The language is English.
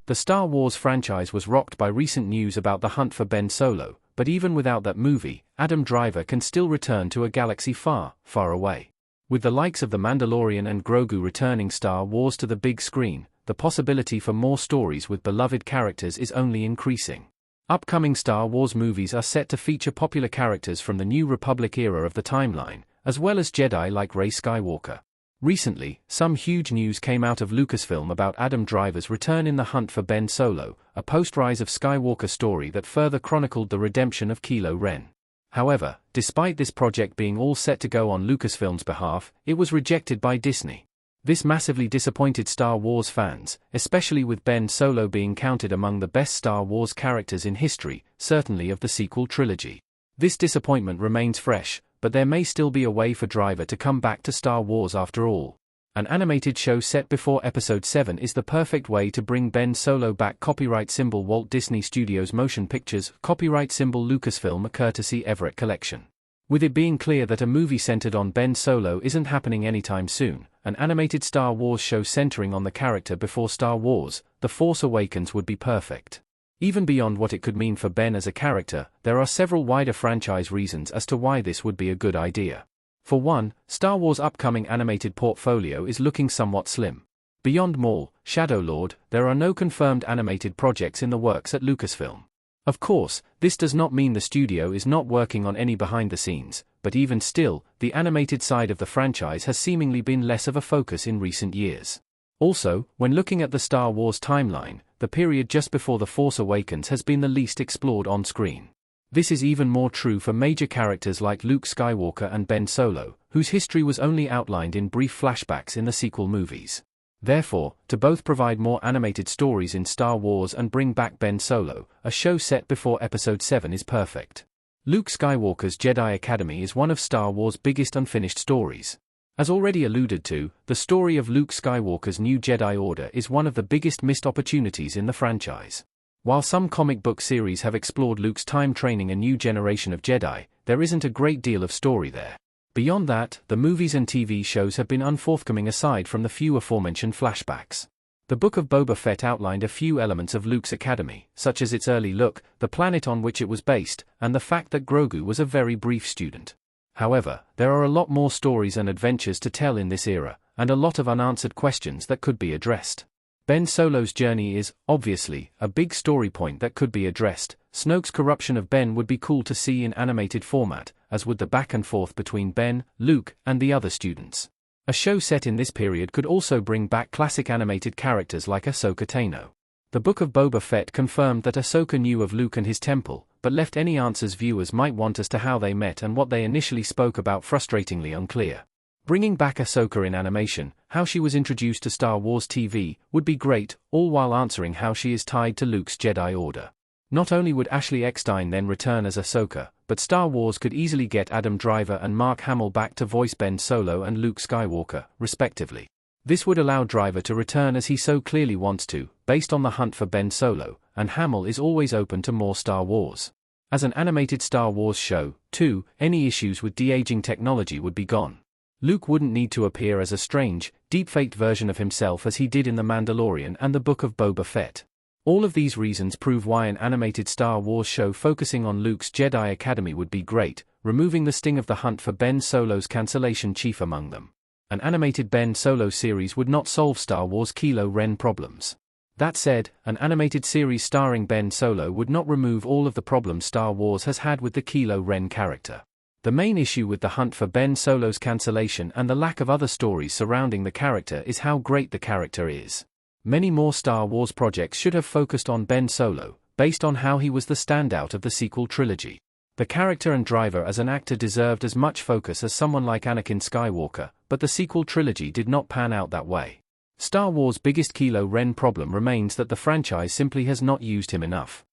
The Star Wars franchise was rocked by recent news about the hunt for Ben Solo, but even without that movie, Adam Driver can still return to a galaxy far, far away. With the likes of The Mandalorian and Grogu returning Star Wars to the big screen, the possibility for more stories with beloved characters is only increasing. Upcoming Star Wars movies are set to feature popular characters from the New Republic era of the timeline, as well as Jedi like Rey Skywalker. Recently, some huge news came out of Lucasfilm about Adam Driver's return in The Hunt for Ben Solo, a post-Rise of Skywalker story that further chronicled the redemption of Kylo Ren. However, despite this project being all set to go on Lucasfilm's behalf, it was rejected by Disney. This massively disappointed Star Wars fans, especially with Ben Solo being counted among the best Star Wars characters in history, certainly of the sequel trilogy. This disappointment remains fresh, but there may still be a way for Driver to come back to Star Wars after all. An animated show set before Episode 7 is the perfect way to bring Ben Solo back. Copyright symbol Walt Disney Studios Motion Pictures, copyright symbol Lucasfilm, a courtesy Everett Collection. With it being clear that a movie centered on Ben Solo isn't happening anytime soon, an animated Star Wars show centering on the character before Star Wars, The Force Awakens would be perfect. Even beyond what it could mean for Ben as a character, there are several wider franchise reasons as to why this would be a good idea. For one, Star Wars' upcoming animated portfolio is looking somewhat slim. Beyond Maul, Shadow Lord, there are no confirmed animated projects in the works at Lucasfilm. Of course, this does not mean the studio is not working on any behind the scenes, but even still, the animated side of the franchise has seemingly been less of a focus in recent years. Also, when looking at the Star Wars timeline, the period just before The Force Awakens has been the least explored on screen. This is even more true for major characters like Luke Skywalker and Ben Solo, whose history was only outlined in brief flashbacks in the sequel movies. Therefore, to both provide more animated stories in Star Wars and bring back Ben Solo, a show set before Episode 7 is perfect. Luke Skywalker's Jedi Academy is one of Star Wars' biggest unfinished stories. As already alluded to, the story of Luke Skywalker's new Jedi Order is one of the biggest missed opportunities in the franchise. While some comic book series have explored Luke's time training a new generation of Jedi, there isn't a great deal of story there. Beyond that, the movies and TV shows have been unforthcoming aside from the few aforementioned flashbacks. The Book of Boba Fett outlined a few elements of Luke's academy, such as its early look, the planet on which it was based, and the fact that Grogu was a very brief student. However, there are a lot more stories and adventures to tell in this era, and a lot of unanswered questions that could be addressed. Ben Solo's journey is, obviously, a big story point that could be addressed. Snoke's corruption of Ben would be cool to see in animated format, as would the back and forth between Ben, Luke, and the other students. A show set in this period could also bring back classic animated characters like Ahsoka Tano. The Book of Boba Fett confirmed that Ahsoka knew of Luke and his temple, but left any answers viewers might want as to how they met and what they initially spoke about frustratingly unclear. Bringing back Ahsoka in animation, how she was introduced to Star Wars TV, would be great, all while answering how she is tied to Luke's Jedi Order. Not only would Ashley Eckstein then return as Ahsoka, but Star Wars could easily get Adam Driver and Mark Hamill back to voice Ben Solo and Luke Skywalker, respectively. This would allow Driver to return as he so clearly wants to, based on the hunt for Ben Solo, and Hamill is always open to more Star Wars. As an animated Star Wars show, too, any issues with de-aging technology would be gone. Luke wouldn't need to appear as a strange, deep-faked version of himself as he did in The Mandalorian and the Book of Boba Fett. All of these reasons prove why an animated Star Wars show focusing on Luke's Jedi Academy would be great, removing the sting of the hunt for Ben Solo's cancellation chief among them. An animated Ben Solo series would not solve Star Wars' Kylo Ren problems. That said, an animated series starring Ben Solo would not remove all of the problems Star Wars has had with the Kylo Ren character. The main issue with the hunt for Ben Solo's cancellation and the lack of other stories surrounding the character is how great the character is. Many more Star Wars projects should have focused on Ben Solo, based on how he was the standout of the sequel trilogy. The character and Driver as an actor deserved as much focus as someone like Anakin Skywalker, but the sequel trilogy did not pan out that way. Star Wars' biggest Kylo Ren problem remains that the franchise simply has not used him enough.